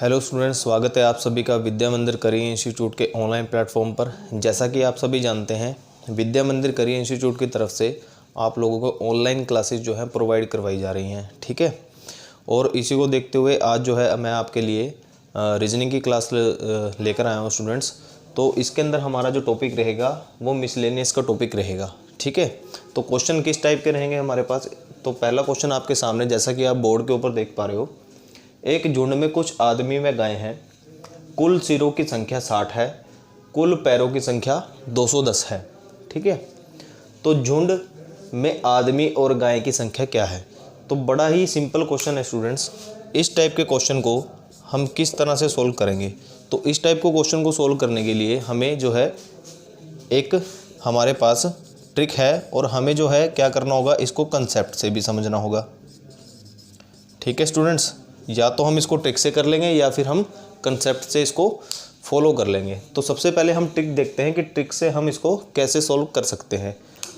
Hello students, स्वागत है आप सभी का विद्या मंदिर करियर इंस्टीट्यूट के ऑनलाइन प्लेटफॉर्म पर। जैसा कि आप सभी जानते हैं, विद्या मंदिर करियर इंस्टीट्यूट की तरफ से आप लोगों को ऑनलाइन क्लासेस जो है प्रोवाइड करवाई जा रही हैं, ठीक है। और इसी को देखते हुए आज जो है मैं आपके लिए रीजनिंग की क्लास लेकर आया हूँ स्टूडेंट्स। तो इसके अंदर हमारा जो टॉपिक रहेगा वो मिसलेनियस का टॉपिक रहेगा, ठीक है। तो क्वेश्चन किस टाइप के रहेंगे हमारे पास? तो पहला क्वेश्चन आपके सामने, जैसा कि आप बोर्ड के ऊपर देख पा रहे हो, एक झुंड में कुछ आदमी व गाय हैं। कुल सिरों की संख्या 60 है, कुल पैरों की संख्या 210 है, ठीक है। तो झुंड में आदमी और गाय की संख्या क्या है? तो बड़ा ही सिंपल क्वेश्चन है स्टूडेंट्स। इस टाइप के क्वेश्चन को हम किस तरह से सोल्व करेंगे? तो इस टाइप को क्वेश्चन को सोल्व करने के लिए हमें जो है एक हमारे पास ट्रिक है, और हमें जो है क्या करना होगा, इसको कंसेप्ट से भी समझना होगा, ठीक है स्टूडेंट्स। या तो हम इसको ट्रिक से कर लेंगे या फिर हम कंसेप्ट से इसको फॉलो कर लेंगे। तो सबसे पहले हम ट्रिक देखते हैं कि ट्रिक से हम इसको कैसे सॉल्व कर सकते हैं।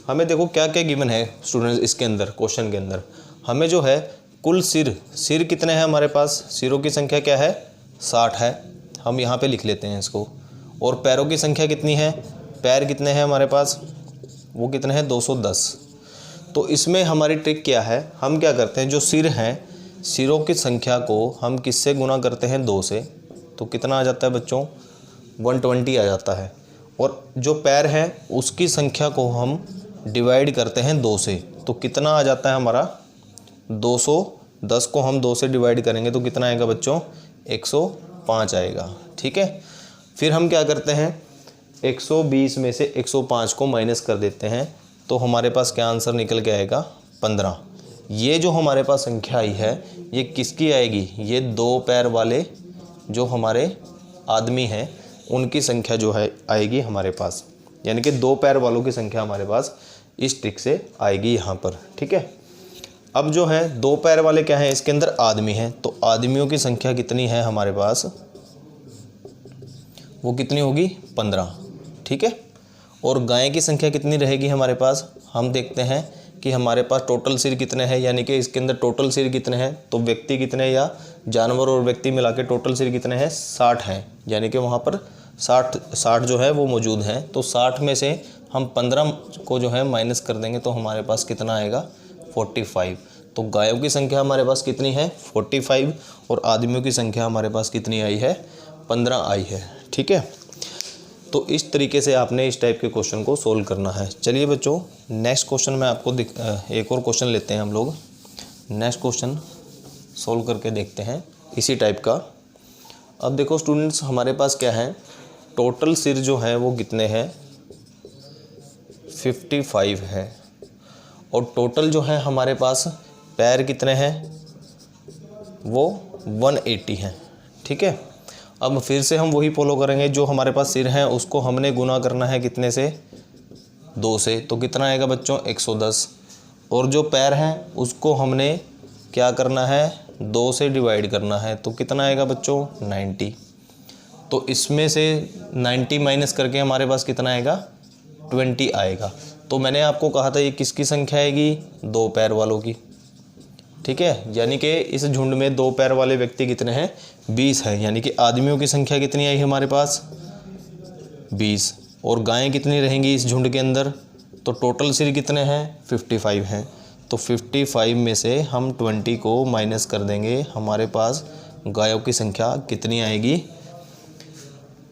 हमें देखो क्या क्या गिवन है स्टूडेंट्स इसके अंदर, क्वेश्चन के अंदर हमें जो है कुल सिर कितने हैं हमारे पास? सिरों की संख्या क्या है? 60 है, हम यहाँ पे लिख लेते हैं इसको। और पैरों की संख्या कितनी है? पैर कितने हैं हमारे पास? वो कितने हैं? 210। तो इसमें हमारी ट्रिक क्या है, हम क्या करते हैं, जो सिर हैं, सिरों की संख्या को हम किससे गुना करते हैं? 2 से। तो कितना आ जाता है बच्चों? 120 आ जाता है। और जो पैर हैं उसकी संख्या को हम डिवाइड करते हैं 2 से। तो कितना आ जाता है हमारा? 210 को हम 2 से डिवाइड करेंगे तो कितना आएगा बच्चों? 105 आएगा, ठीक है। फिर हम क्या करते हैं, 120 में से 105 को माइनस कर देते हैं, तो हमारे पास क्या आंसर निकल के आएगा? 15। ये जो हमारे पास संख्या आई है ये किसकी आएगी? ये 2 पैर वाले जो हमारे आदमी हैं उनकी संख्या जो है आएगी हमारे पास, यानी कि 2 पैर वालों की संख्या हमारे पास इस ट्रिक से आएगी यहाँ पर, ठीक है। अब जो है 2 पैर वाले क्या हैं, इसके अंदर आदमी हैं, तो आदमियों की संख्या कितनी है हमारे पास? वो कितनी होगी? 15, ठीक है। और गाय की संख्या कितनी रहेगी हमारे पास? हम देखते हैं कि हमारे पास टोटल सिर कितने हैं, यानी कि इसके अंदर टोटल सिर कितने हैं, तो व्यक्ति कितने या जानवर और व्यक्ति मिला के टोटल सिर कितने हैं? 60 हैं, यानी कि वहाँ पर 60 जो है वो मौजूद हैं। तो 60 में से हम 15 को जो है माइनस कर देंगे तो हमारे पास कितना आएगा? 45। तो गायों की संख्या हमारे पास कितनी है? 45। और आदमियों की संख्या हमारे पास कितनी आई है? 15 आई है, ठीक है। तो इस तरीके से आपने इस टाइप के क्वेश्चन को सोल्व करना है। चलिए बच्चों, नेक्स्ट क्वेश्चन में आपको एक और क्वेश्चन लेते हैं हम लोग। नेक्स्ट क्वेश्चन सोल्व करके देखते हैं इसी टाइप का। अब देखो स्टूडेंट्स, हमारे पास क्या है, टोटल सिर जो है वो कितने हैं? 55 है। और टोटल जो है हमारे पास पैर कितने हैं? वो 180 हैं, ठीक है। अब फिर से हम वही फॉलो करेंगे, जो हमारे पास सिर हैं उसको हमने गुना करना है कितने से? 2 से। तो कितना आएगा बच्चों? 110। और जो पैर हैं उसको हमने क्या करना है? 2 से डिवाइड करना है, तो कितना आएगा बच्चों? 90। तो इसमें से 90 माइनस करके हमारे पास कितना आएगा? 20 आएगा। तो मैंने आपको कहा था ये किसकी संख्या आएगी? 2 पैर वालों की, ठीक है। यानी कि इस झुंड में 2 पैर वाले व्यक्ति कितने हैं? 20 है, यानी कि आदमियों की संख्या कितनी आई हमारे पास? 20। और गायें कितनी रहेंगी इस झुंड के अंदर? तो टोटल सिर कितने हैं? 55 हैं। तो 55 में से हम 20 को माइनस कर देंगे, हमारे पास गायों की संख्या कितनी आएगी?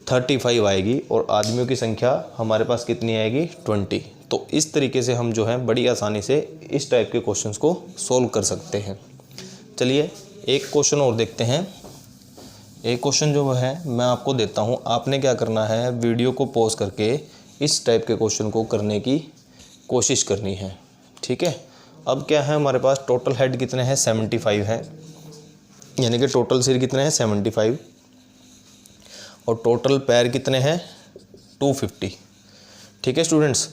35 आएगी। और आदमियों की संख्या हमारे पास कितनी आएगी? 20। तो इस तरीके से हम जो है बड़ी आसानी से इस टाइप के क्वेश्चंस को सोल्व कर सकते हैं। चलिए एक क्वेश्चन और देखते हैं। एक क्वेश्चन जो है मैं आपको देता हूँ, आपने क्या करना है, वीडियो को पॉज करके इस टाइप के क्वेश्चन को करने की कोशिश करनी है, ठीक है। अब क्या है हमारे पास, टोटल हेड कितने हैं? 75 है, यानी कि टोटल सिर कितने हैं? 75। और टोटल पैर कितने हैं? 250, ठीक है स्टूडेंट्स।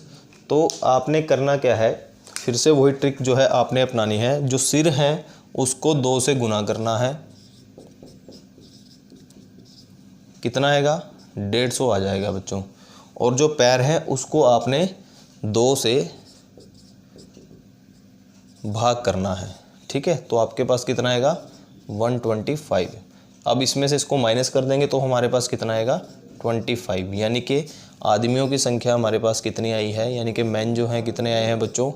तो आपने करना क्या है, फिर से वही ट्रिक जो है आपने अपनानी है। जो सिर हैं उसको 2 से गुना करना है, कितना आएगा? 150 आ जाएगा बच्चों। और जो पैर हैं उसको आपने 2 से भाग करना है, ठीक है। तो आपके पास कितना आएगा? 125। अब इसमें से इसको माइनस कर देंगे तो हमारे पास कितना आएगा 25, यानी कि आदमियों की संख्या हमारे पास कितनी आई है, यानी कि मैन जो हैं कितने आए हैं बच्चों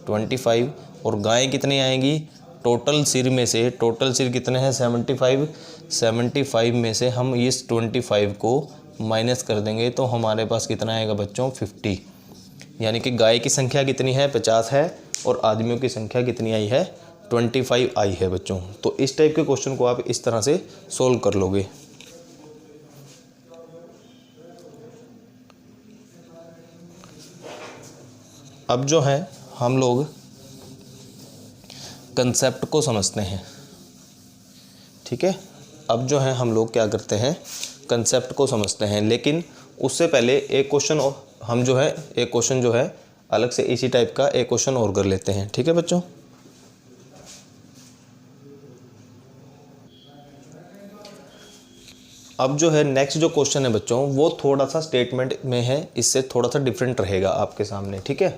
25, और गायें कितनी आएंगी टोटल सिर में से, टोटल सिर कितने हैं 75 में से हम इस 25 को माइनस कर देंगे तो हमारे पास कितना आएगा बच्चों 50, यानी कि गाय की संख्या कितनी है 50 है और आदमियों की संख्या कितनी आई है 25 आई है बच्चों। तो इस टाइप के क्वेश्चन को आप इस तरह से सोल्व कर लोगे। अब जो है हम लोग कंसेप्ट को समझते हैं, ठीक है। अब जो है हम लोग क्या करते हैं कंसेप्ट को समझते हैं, लेकिन उससे पहले एक क्वेश्चन और हम जो है एक क्वेश्चन जो है अलग से इसी टाइप का एक क्वेश्चन और कर लेते हैं, ठीक है बच्चों। अब जो है नेक्स्ट जो क्वेश्चन है बच्चों वो थोड़ा सा स्टेटमेंट में है, इससे थोड़ा सा डिफरेंट रहेगा आपके सामने, ठीक है।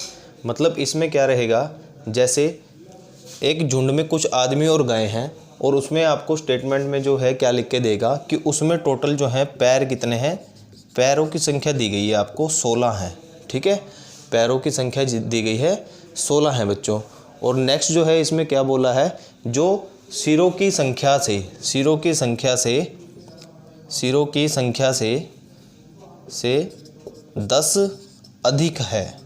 मतलब इसमें क्या रहेगा, जैसे एक झुंड में कुछ आदमी और गाय हैं और उसमें आपको स्टेटमेंट में जो है क्या लिख के देगा कि उसमें टोटल जो है पैर कितने हैं, पैरों की संख्या दी गई है आपको 16 है, ठीक है। पैरों की संख्या दी गई है 16 है बच्चों। और नेक्स्ट जो है इसमें क्या बोला है, जो सिरों की संख्या से 10 अधिक है,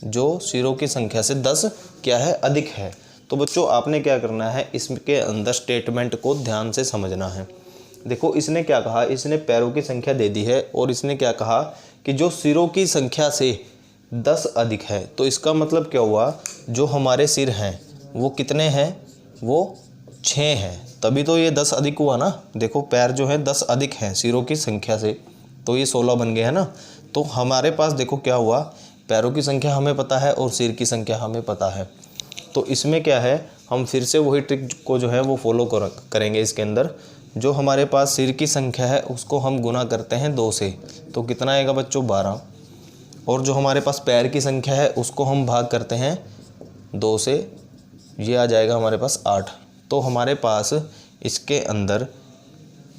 जो सिरों की संख्या से 10 क्या है अधिक है। तो बच्चों आपने क्या करना है, इसके अंदर स्टेटमेंट को ध्यान से समझना है। देखो इसने क्या कहा, इसने पैरों की संख्या दे दी है और इसने क्या कहा कि जो सिरों की संख्या से 10 अधिक है। तो इसका मतलब क्या हुआ, जो हमारे सिर हैं वो कितने हैं, वो 6 हैं, तभी तो ये 10 अधिक हुआ ना। देखो पैर जो है 10 अधिक हैं सिरों की संख्या से, तो ये 16 बन गए है ना। तो हमारे पास देखो क्या हुआ, पैरों की संख्या हमें पता है और सिर की संख्या हमें पता है। तो इसमें क्या है, हम फिर से वही ट्रिक को जो है वो फॉलो करेंगे। इसके अंदर जो हमारे पास सिर की संख्या है उसको हम गुना करते हैं 2 से, तो कितना आएगा बच्चों 12। और जो हमारे पास पैर की संख्या है उसको हम भाग करते हैं 2 से, ये आ जाएगा हमारे पास 8। तो हमारे पास इसके अंदर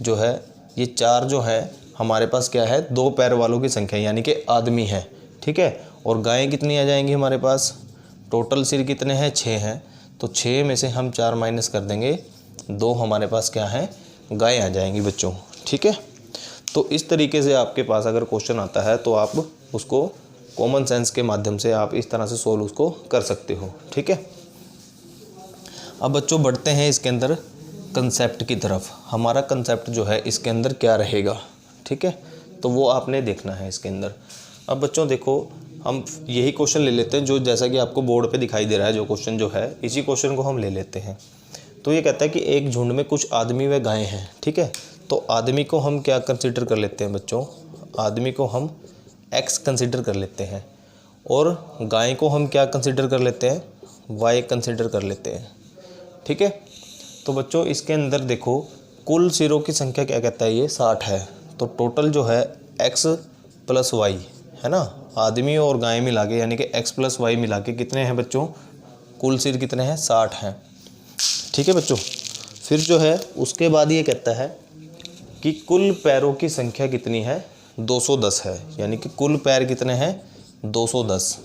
जो है ये 4 जो है हमारे पास क्या है 2 पैर वालों की संख्या यानी कि आदमी है, ठीक है। और गायें कितनी आ जाएंगी हमारे पास, टोटल सिर कितने हैं 6 हैं, तो 6 में से हम 4 माइनस कर देंगे, 2 हमारे पास क्या है गायें आ जाएंगी बच्चों, ठीक है। तो इस तरीके से आपके पास अगर क्वेश्चन आता है तो आप उसको कॉमन सेंस के माध्यम से आप इस तरह से सोल्व उसको कर सकते हो, ठीक है। अब बच्चों बढ़ते हैं इसके अंदर कंसेप्ट की तरफ। हमारा कंसेप्ट जो है इसके अंदर क्या रहेगा, ठीक है, तो वो आपने देखना है इसके अंदर। अब बच्चों देखो हम यही क्वेश्चन ले लेते हैं जो जैसा कि आपको बोर्ड पे दिखाई दे रहा है, जो क्वेश्चन जो है इसी क्वेश्चन को हम ले लेते हैं। तो ये कहता है कि एक झुंड में कुछ आदमी व गायें हैं, ठीक है। तो आदमी को हम क्या कंसिडर कर लेते हैं बच्चों, आदमी को हम x कंसिडर कर लेते हैं और गाय को हम क्या कंसिडर कर लेते हैं, y कंसिडर कर लेते हैं, ठीक है। तो बच्चों इसके अंदर देखो कुल सिरों की संख्या क्या कहता है, ये 60 है। तो टोटल जो है x + y है ना, आदमी और गाय मिला के यानी कि x + y मिला के कितने हैं बच्चों, कुल सिर कितने हैं 60 हैं, ठीक है बच्चों। फिर जो है उसके बाद ये कहता है कि कुल पैरों की संख्या कितनी है 210 है, यानी कि कुल पैर कितने हैं 210।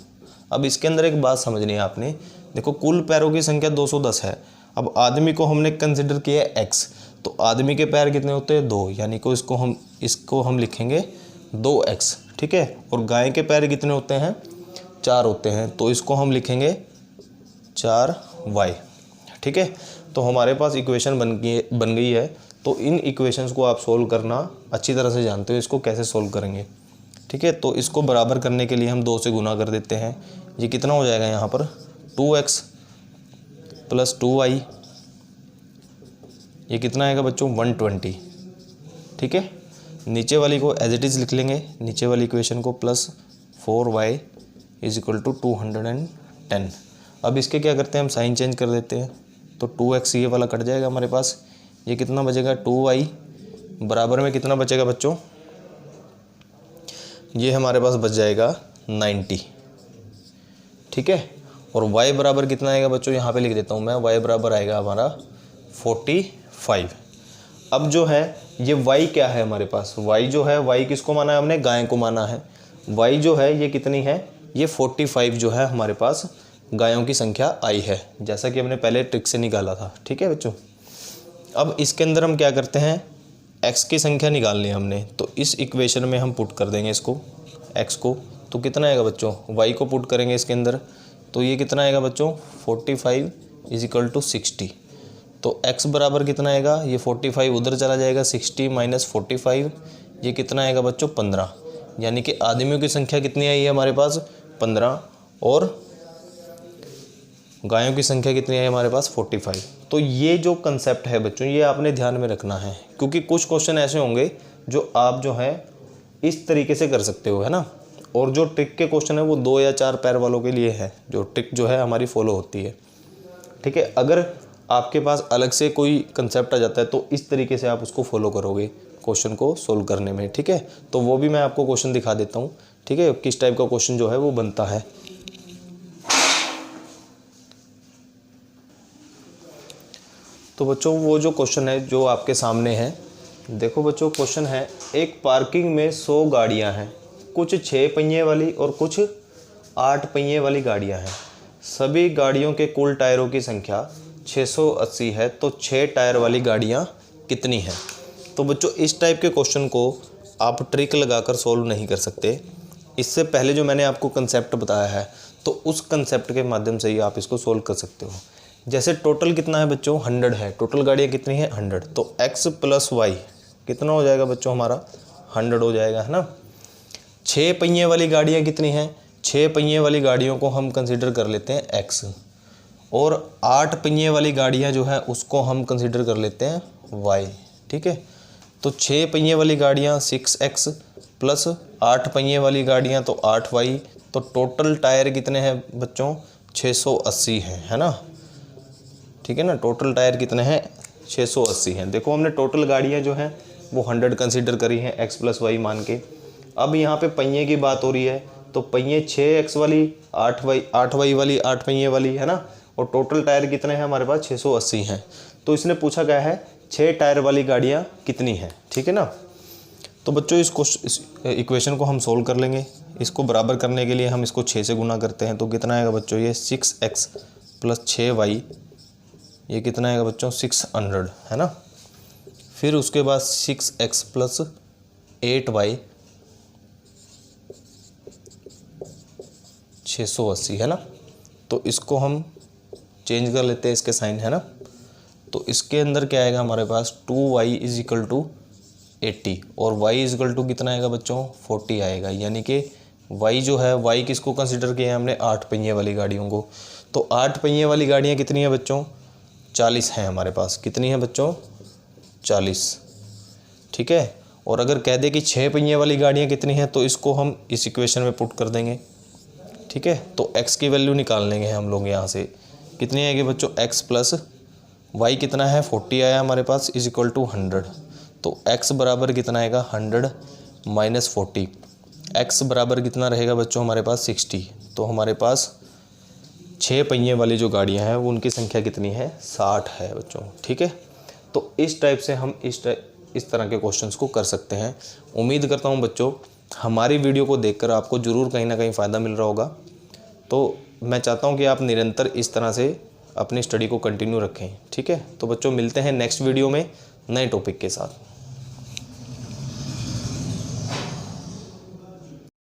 अब इसके अंदर एक बात समझनी है आपने, देखो कुल पैरों की संख्या 210 है। अब आदमी को हमने कंसिडर किया है x, तो आदमी के पैर कितने होते हैं 2, यानी कि इसको हम लिखेंगे 2x, ठीक है। और गाय के पैर कितने होते हैं 4 होते हैं, तो इसको हम लिखेंगे 4y, ठीक है। तो हमारे पास इक्वेशन बन गई है। तो इन इक्वेशंस को आप सोल्व करना अच्छी तरह से जानते हो, इसको कैसे सोल्व करेंगे, ठीक है। तो इसको बराबर करने के लिए हम 2 से गुना कर देते हैं। ये कितना हो जाएगा यहाँ पर 2x + 2y, ये कितना आएगा बच्चों 120, ठीक है। नीचे वाली को एज इट इज़ लिख लेंगे, नीचे वाली इक्वेशन को +4y = 210। अब इसके क्या करते हैं हम साइन चेंज कर देते हैं, तो 2x ये वाला कट जाएगा हमारे पास, ये कितना बचेगा 2y बराबर में कितना बचेगा बच्चों, ये हमारे पास बच जाएगा 90, ठीक है। और y बराबर कितना आएगा बच्चों, यहाँ पे लिख देता हूँ मैं, y बराबर आएगा हमारा 45। अब जो है ये y क्या है हमारे पास, y जो है, y किसको माना है हमने, गाय को माना है। y जो है ये कितनी है, ये 45 जो है हमारे पास गायों की संख्या आई है, जैसा कि हमने पहले ट्रिक से निकाला था। ठीक है बच्चों, अब इसके अंदर हम क्या करते हैं, x की संख्या निकालनी है हमने, तो इस इक्वेशन में हम पुट कर देंगे इसको, x को, तो कितना आएगा बच्चों, y को पुट करेंगे इसके अंदर, तो ये कितना आएगा बच्चों 45 = 60। तो x बराबर कितना आएगा, ये 45 उधर चला जाएगा, 60 - 45 ये कितना आएगा बच्चों 15, यानी कि आदमियों की संख्या कितनी आई है हमारे पास 15 और गायों की संख्या कितनी है हमारे पास 45। तो ये जो कंसेप्ट है बच्चों, ये आपने ध्यान में रखना है, क्योंकि कुछ क्वेश्चन ऐसे होंगे जो आप जो है इस तरीके से कर सकते हो, है ना। और जो ट्रिक के क्वेश्चन है वो 2 या 4 पैर वालों के लिए है, जो ट्रिक जो है हमारी फॉलो होती है। ठीक है, अगर आपके पास अलग से कोई कंसेप्ट आ जाता है तो इस तरीके से आप उसको फॉलो करोगे क्वेश्चन को सोल्व करने में। ठीक है, तो वो भी मैं आपको क्वेश्चन दिखा देता हूँ। ठीक है, किस टाइप का क्वेश्चन जो है वो बनता है। तो बच्चों वो जो क्वेश्चन है जो आपके सामने है, देखो बच्चों क्वेश्चन है, एक पार्किंग में 100 गाड़ियां हैं, कुछ 6 पहिए वाली और कुछ 8 पहिए वाली गाड़ियां हैं। सभी गाड़ियों के कुल टायरों की संख्या 680 है, तो 6 टायर वाली गाड़ियां कितनी हैं। तो बच्चों इस टाइप के क्वेश्चन को आप ट्रिक लगाकर सोल्व नहीं कर सकते। इससे पहले जो मैंने आपको कंसेप्ट बताया है, तो उस कंसेप्ट के माध्यम से ही आप इसको सोल्व कर सकते हो। जैसे टोटल कितना है बच्चों 100 है, टोटल गाड़ियाँ कितनी है 100, तो x + y कितना हो जाएगा बच्चों हमारा 100 हो जाएगा, है ना। 6 पहिए वाली गाड़ियाँ कितनी हैं, 6 पहिए वाली गाड़ियों को हम कंसीडर कर लेते हैं x, और 8 पहिए वाली गाड़ियाँ जो है उसको हम कंसीडर कर लेते हैं y। ठीक है, तो 6 पहिए वाली गाड़ियाँ 6x प्लस 8 पहिए वाली गाड़ियाँ तो 8y, तो टोटल टायर कितने हैं बच्चों 680 हैं, है ना। ठीक है ना, टोटल टायर कितने हैं 680 हैं। देखो हमने टोटल गाड़ियाँ जो हैं वो 100 कंसीडर करी हैं x + y मान के। अब यहाँ पे पहिए की बात हो रही है, तो पहिए 6x वाली 8y वाली 8 पहिए वाली, है ना, और टोटल टायर कितने हैं हमारे पास 680 हैं। तो इसने पूछा गया है 6 टायर वाली गाड़ियाँ कितनी हैं। ठीक है ना, तो बच्चों इस इक्वेशन को हम सोल्व कर लेंगे। इसको बराबर करने के लिए हम इसको 6 से गुना करते हैं, तो कितना आएगा बच्चों, ये 6x + 6y, ये कितना आएगा बच्चों 600, है ना। फिर उसके बाद 6x + 8y 680, है ना। तो इसको हम चेंज कर लेते हैं इसके साइन, है ना। तो इसके अंदर क्या आएगा हमारे पास 2y = 80 और y = कितना आएगा बच्चों 40 आएगा, यानी कि y जो है, y किसको कंसिडर किया है हमने 8 पहिए वाली गाड़ियों को। तो 8 पहिए वाली गाड़ियाँ कितनी हैं बच्चों 40 हैं हमारे पास, कितनी है बच्चों 40। ठीक है, और अगर कह दे कि 6 पहिए वाली गाड़ियाँ कितनी हैं, तो इसको हम इस इक्वेशन में पुट कर देंगे। ठीक है, तो x की वैल्यू निकाल लेंगे हम लोग यहाँ से, कितनी आएगी बच्चों x + y कितना है 40 आया हमारे पास = 100। तो x बराबर कितना आएगा 100 - 40, x बराबर कितना रहेगा बच्चों हमारे पास 60। तो हमारे पास 6 पहिए वाली जो गाड़ियां हैं वो उनकी संख्या कितनी है 60 है बच्चों। ठीक है, तो इस टाइप से हम इस तरह के क्वेश्चंस को कर सकते हैं। उम्मीद करता हूं बच्चों हमारी वीडियो को देखकर आपको ज़रूर कहीं ना कहीं फ़ायदा मिल रहा होगा। तो मैं चाहता हूं कि आप निरंतर इस तरह से अपनी स्टडी को कंटिन्यू रखें। ठीक है, तो बच्चों मिलते हैं नेक्स्ट वीडियो में नए टॉपिक के साथ।